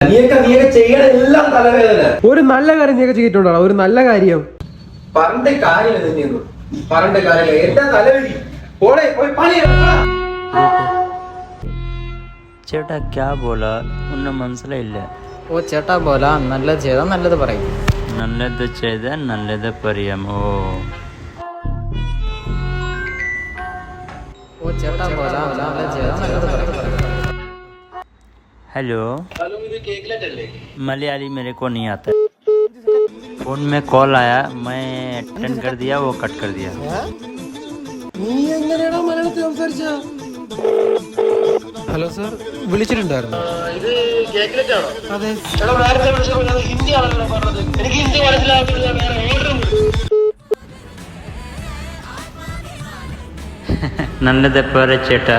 നീയൊക്കെ ചെയ്യണ എല്ലാം തലവേദന. ഒരു നല്ല കാര്യം നീയൊക്കെ ചെയ്തിട്ടുണ്ടോ? ഒരു നല്ല കാര്യം പറഞ്ഞ കാര്യമില്ല തന്നെയൊന്നും. പറഞ്ഞ കാര്യമില്ല. എന്താ തലവലി? പോടെ പോയി പണിയാ. ചേട്ടാ ക്യാ ബോലാ ഒന്നും മനസ്സിലായില്ല. ഓ ചേട്ടാ ബോലാ നല്ലത് ചെയ്താൽ നല്ലത് പറയും. നല്ലത് ചെയ്താൽ നല്ലത് പറയാം. ഓ ചേട്ടാ ബോലാ നല്ലത് ചെയ്താൽ നല്ലത് പറയും. हेलो मलयाली मेरे को नहीं आता. फोन में कॉल आया, मैं अटेंड कर दिया, वो कट कर दिया. ഹലോ സാർ, വിളിച്ചിട്ടുണ്ടായിരുന്നു. അതെ, നല്ലത് പറ ചേട്ടാ.